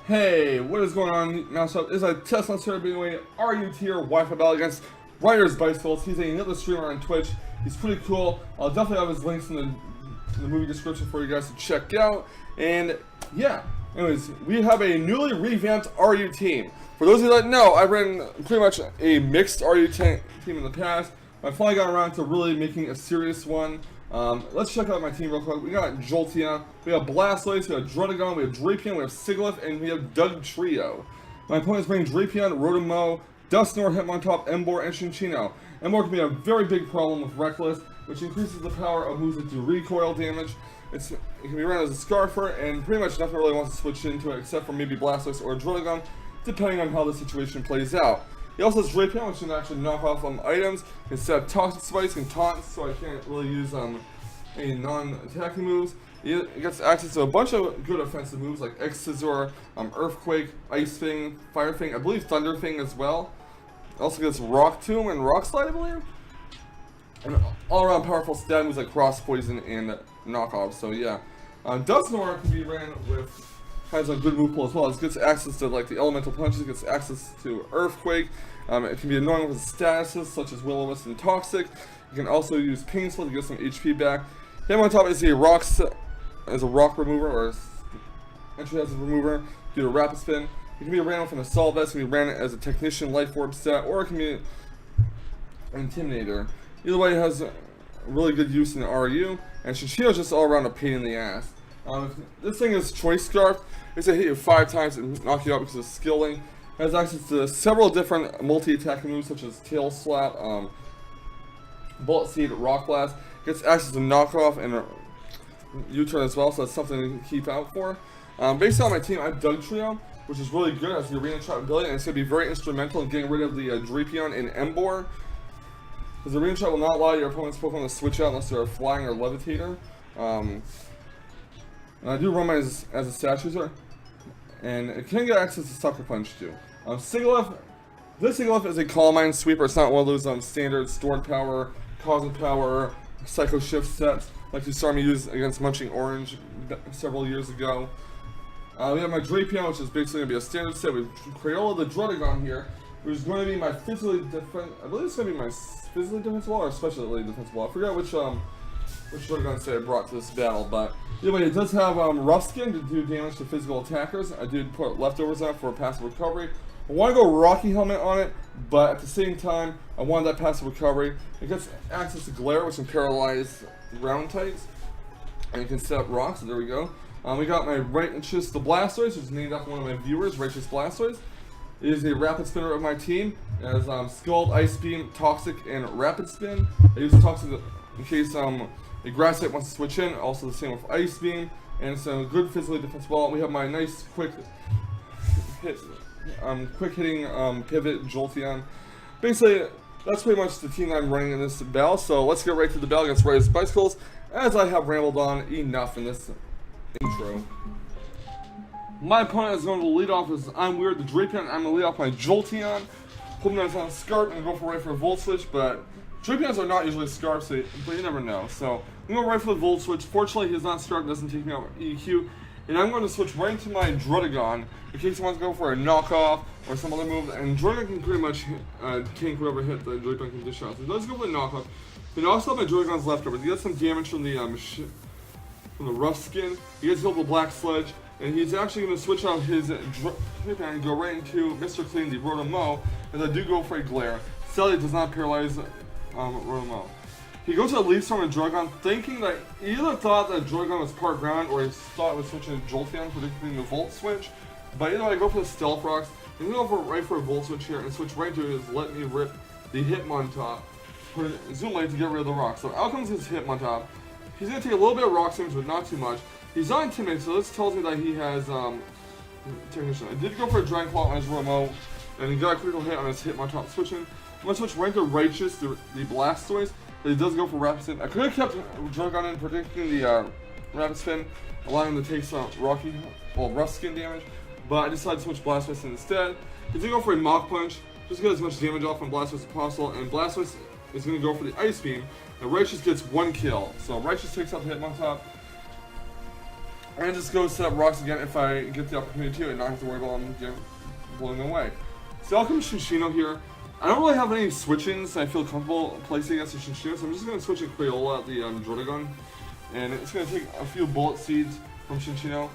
Hey, what is going on, Mousetrap? It's a Teslamouse here being a RU tier Wi-Fi battle against Ryders Bicycles. He's another streamer on Twitch. He's pretty cool. I'll definitely have his links in the movie description for you guys to check out. And yeah, anyways, we have a newly revamped RU team. For those of you that know, I've ran pretty much a mixed RU team in the past. I finally got around to really making a serious one. Let's check out my team real quick. We got Jolteon, we have Blastoise, we have Druddigon, we have Drapion, we have Sigilyph, and we have Doug Trio. My opponents bring Drapion, Rotom, Dusknoir, Hitmontop, Emboar, and Cinccino. Emboar can be a very big problem with Reckless, which increases the power of moves that do recoil damage. It can be run as a Scarfer, and pretty much nothing really wants to switch into it except for maybe Blastoise or Druddigon, depending on how the situation plays out. He also has Drapion, which can actually knock off items. Instead of Toxic Spikes and Taunts, so I can't really use any non-attacking moves. He gets access to a bunch of good offensive moves like X-Scissor, Earthquake, Ice Fang, Fire Fang, I believe Thunder Fang as well. Also gets Rock Tomb and Rock Slide, I believe. And all-around powerful stab moves like Cross Poison and Knockoff, so yeah. Dusknoir can be ran with, has a good move pool as well. It gets access to like the elemental punches, it gets access to Earthquake. It can be annoying with statuses such as Will-O-Wisp and Toxic. You can also use Pain Split to get some HP back. Hitmontop is a rock remover or entry hazard remover due to Rapid Spin. It can be ran with an Assault Vest, it can be ran as a Technician Life Orb set, or it can be an Intimidator. Either way, it has really good use in the RU, and Cinccino is just all around a pain in the ass. This thing is Choice Scarf. It's going to hit you 5 times and knock you out because of skilling. It has access to several different multi-attacking moves such as Tail Slap, Bullet Seed, Rock Blast. It gets access to Knockoff and U-Turn as well, so that's something to keep out for. Based on my team, I have Doug Trio, which is really good as the Arena Trap ability, and it's going to be very instrumental in getting rid of the Drapion and Emboar. Because the Arena Trap will not allow your opponent's Pokemon to switch out unless they're a Flying or Levitator. And I do run mine as a Stat Chooser, and it can get access to Sucker Punch too. Sigilyph, this Sigilyph is a Calm Mind Sweeper. It's not one of those standard Stored Power, Cosmic Power, Psycho Shift sets like you saw me use against Munching Orange several years ago. We have my Drapion, which is basically going to be a standard set with Crayola the Druddigon here, which is going to be my physically different. I believe it's going to be my physically defensive wall or especially defensive wall. I forgot which Druddigon set I brought to this battle, but anyway, it does have Rough Skin to do damage to physical attackers. I did put leftovers on for passive recovery. I want to go Rocky Helmet on it, but at the same time, I wanted that passive recovery. It gets access to Glare, which can paralyze ground types, and you can set up rocks, so there we go. We got my Righteous the Blastoise, which is named after one of my viewers, Righteous Blastoise. It is a Rapid Spinner of my team. It has Scald, Ice Beam, Toxic, and Rapid Spin. I use Toxic in case the Grass type wants to switch in, also the same with Ice Beam, and it's a good physically defensive wall. We have my nice quick hitting pivot Jolteon. Basically, that's pretty much the team I'm running in this battle, so let's get right to the battle against Ryders Bicycles, as I have rambled on enough in this intro. My opponent is going to lead off as I'm Weird the Drapion. I'm going to lead off my Jolteon, hoping that it's on Scarf and go for a Volt Switch, but Drapions are not usually Scarf, but you never know. So I'm going to right for the Volt Switch. Fortunately, he's not Scarf, doesn't take me out with EQ. And I'm going to switch right into my Druddigon in case he wants to go for a knockoff or some other move. And Druddigon can pretty much tank whatever hit the Drapion can dish out. So let's go for a knockoff. And also have my Druddigon's leftovers. He gets some damage from the Rough Skin. He gets healed with Black Sledge. And he's actually going to switch out his Drapion and go right into Mr. Clean, the Rotom, as I do go for a Glare. Sadly, it does not paralyze Rotom. He goes to a Leaf Storm and Druddigon, thinking that he either thought that Druddigon was part ground or he thought it was switching to Jolteon, predicting the Volt Switch. But either way, I go for the Stealth Rocks. He's going to go right for a Volt Switch here and switch right to his Let Me Rip the Hitmontop. Put a Zoom Light to get rid of the rock. So out comes his Hitmontop. He's going to take a little bit of rock damage, but not too much. He's not intimidated, so this tells me that he has Technician. I did go for a Dragon Claw on his Rotom, and he got a critical hit on his Hitmontop switching. I'm going to switch right to Righteous, the Blastoise, but he does go for Rapid Spin. I could have kept Druddigon in, predicting the Rapid Spin, allowing him to take some Rough Skin damage, but I decided to switch Blastoise instead. He's going to go for a Mach Punch, just to get as much damage off on Blastoise as possible, and Blastoise is going to go for the Ice Beam, and Righteous gets 1 kill. So Righteous takes out the Hitmontop. And just go set up rocks again if I get the opportunity to, and not have to worry about them blowing away. So I'll come Shinshino here. I don't really have any switch-ins I feel comfortable placing against the Shinshino, so I'm just going to switch a Crayola at the Drotagon. And it's going to take a few bullet seeds from Shinshino.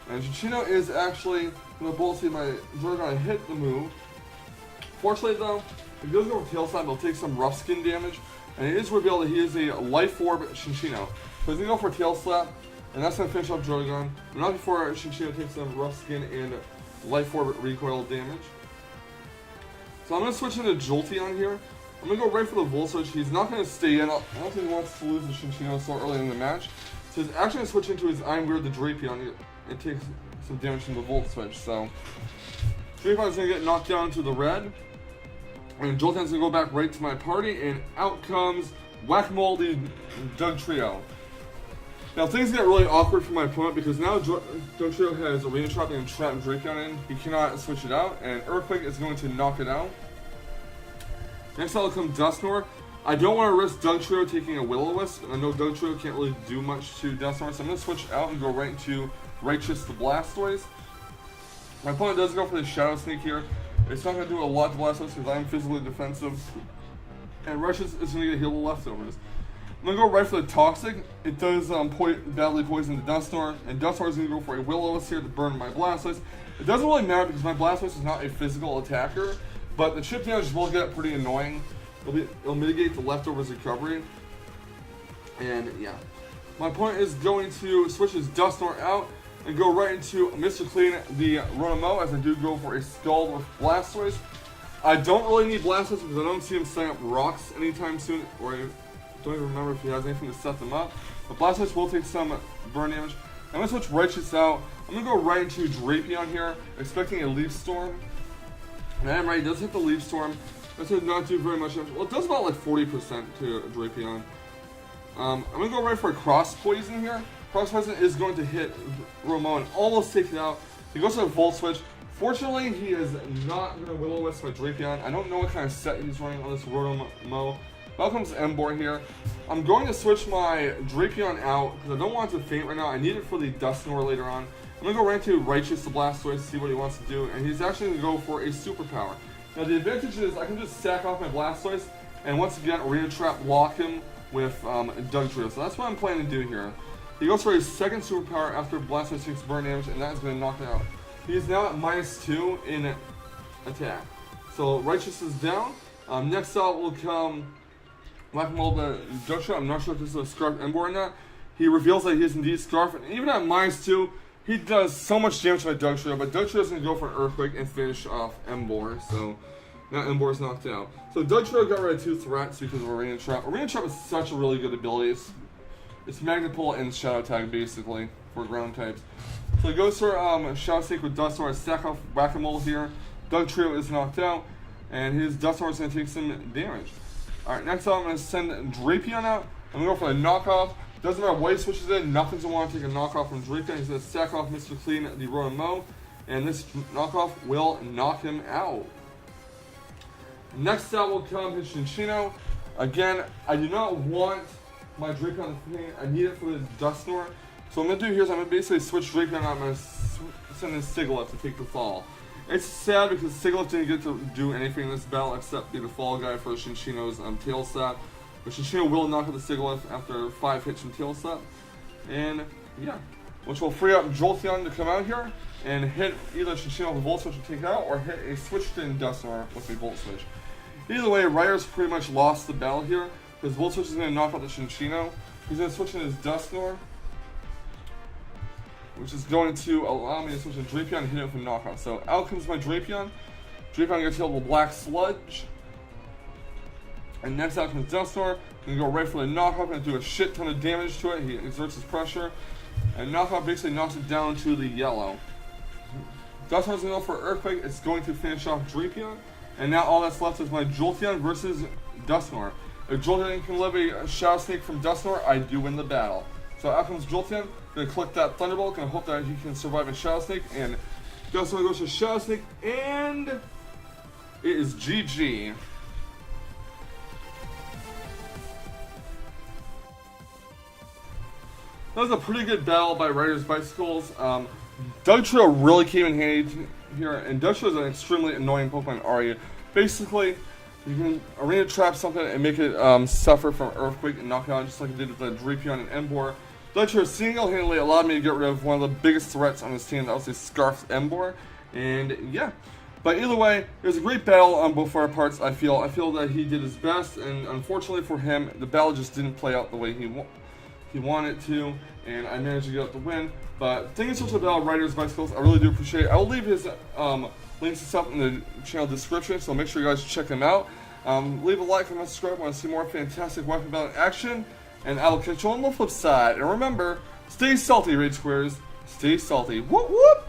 And Shinshino is actually going to bullet seed my Drotagon and hit the move. Fortunately though, if he does go for Tail Slap, he'll take some rough skin damage. And it is revealed that he is a Life Orb Shinshino. So he's going to go for Tail Slap, and that's going to finish off Drotagon. But not before Shinshino takes some rough skin and Life Orb recoil damage. So I'm going to switch into Jolteon here. I'm going to go right for the Volt Switch. He's not going to stay in. I don't think he wants to lose the Shinshino so early in the match. So he's actually going to switch into his I'm Weird the Drapion. It takes some damage from the Volt Switch. So Drapion is going to get knocked down to the red. And Jolteon's going to go back right to my party. And out comes Whack-A-Mole the Dugtrio. Now things get really awkward for my opponent because now Dugtrio has Arena Trap and Trap Drapion in. He cannot switch it out, and Earthquake is going to knock it out. Next out will come Dusknoir. I don't want to risk Dugtrio taking a Will-O-Wisp, and I know Dugtrio can't really do much to Dusknoir, so I'm going to switch out and go right into Righteous the Blastoise. My opponent does go for the Shadow Sneak here. It's not going to do a lot to Blastoise because I'm physically defensive, and Righteous is going to get heal the leftovers. I'm going to go right for the Toxic. It does badly poison the Dusknoir, and Dusknoir is going to go for a Will-O-Wisp here to burn my Blastoise. It doesn't really matter because my Blastoise is not a physical attacker, but the chip damage will get pretty annoying. It'll mitigate the leftovers recovery, and yeah. My opponent is going to switch his Dusknoir out and go right into Mr. Clean the Ronimo, as I do go for a Scald with Blastoise. I don't really need Blastoise because I don't see him setting up rocks anytime soon, or I don't even remember if he has anything to set them up. But Blastoise will take some burn damage. I'm going to switch Righteous out. I'm going to go right into Drapion here, expecting a Leaf Storm. And I am right, it does hit the Leaf Storm. That's going to not do very much damage. Well, it does about like 40% to Drapion. I'm going to go right for a Cross Poison here. Cross Poison is going to hit Romo and almost take it out. He goes to a Volt Switch. Fortunately, he is not going to Will-O-Wisp my Drapion. I don't know what kind of set he's running on this Rotomo. Out comes Emboar here. I'm going to switch my Drapion out because I don't want it to faint right now. I need it for the Dusknoir later on. I'm going to go right into Righteous the Blastoise, see what he wants to do, and he's actually going to go for a Superpower. Now the advantage is I can just sack off my Blastoise, and once again, Arena Trap lock him with Dugtrio. So that's what I'm planning to do here. He goes for his second Superpower after Blastoise takes burn damage, and that is going to knock it out. He is now at -2 in attack. So Righteous is down. Next out will come Whack-A-Mole the Dugtrio. I'm not sure if this is a Scarf Emboar or not. He reveals that he is indeed Scarf, and even at -2, he does so much damage to my Dugtrio, but Dugtrio is going to go for an Earthquake and finish off Emboar, so now Emboar is knocked out. So Dugtrio got rid of 2 threats because of Arena Trap. Arena Trap is such a really good ability. It's Magnet Pull and Shadow Tag, basically, for ground types. So he goes for Shadow Sneak with Dusknoir, sack off Whack-A-Mole here. Dugtrio is knocked out, and his Dusknoir is going to take some damage. Alright, next up I'm going to send Drapion out. I'm going to go for a knockoff. Doesn't matter what he switches in, nothing's going to want to take a knockoff from Drapion. He's going to sack off Mr. Clean the Ronimo, and this knockoff will knock him out. Next out will come his Shinshino. Again, I do not want my Drapion to faint. I need it for the Dusknoir. So what I'm going to do here is I'm going to basically switch Drapion out. I'm going to send in Sigilyph to take the fall. It's sad because Sigilyph didn't get to do anything in this battle except be the fall guy for Shinshino's Tail Slap. But Shinshino will knock out the Sigilyph after 5 hits from Tail Slap. And yeah, which will free up Jolteon to come out here and hit either Shinshino with a Volt Switch to take it out, or hit a switched in Dusknoir with a Volt Switch. Either way, Ryders pretty much lost the battle here because Volt Switch is going to knock out the Shinshino. He's going to switch in his Dusknoir, which is going to allow me to switch in Drapion and hit it with a knockout. So out comes my Drapion. Drapion gets hit with a Black Sludge. And next out comes Dusknoir. I'm going to go right for the knockoff and do a shit ton of damage to it. He exerts his pressure. And knockoff basically knocks it down to the yellow. Dusknoir's going to go for Earthquake. It's going to finish off Drapion. And now all that's left is my Jolteon versus Dusknoir. If Jolteon can live a Shadow Sneak from Dusknoir, I do win the battle. So out comes Jolteon. Gonna click that Thunderbolt. Gonna hope that he can survive a Shadow Sneak. And Dusknoir goes to Shadow Sneak. And it is GG. that was a pretty good battle by Ryders Bicycles. Doug Trio really came in handy here, and Doug Trio is an extremely annoying Pokemon Aria. Basically, you can arena trap something and make it suffer from Earthquake and knock it out just like it did with the Drapion and Emboar. Doug Trio single-handedly allowed me to get rid of one of the biggest threats on this team, that was the Scarf's Emboar, and yeah. But either way, it was a great battle on both our parts. I feel that he did his best, and unfortunately for him, the battle just didn't play out the way he wanted to, and I managed to get out the win. But thank you so much about Ryders Bicycles. I really do appreciate it. I will leave his links and stuff in the channel description, so make sure you guys check them out. Leave a like, comment, subscribe. I want to see more fantastic Wi-Fi battle action, and I will catch you on the flip side. And remember, stay salty, Raid Squares. Stay salty. Whoop whoop.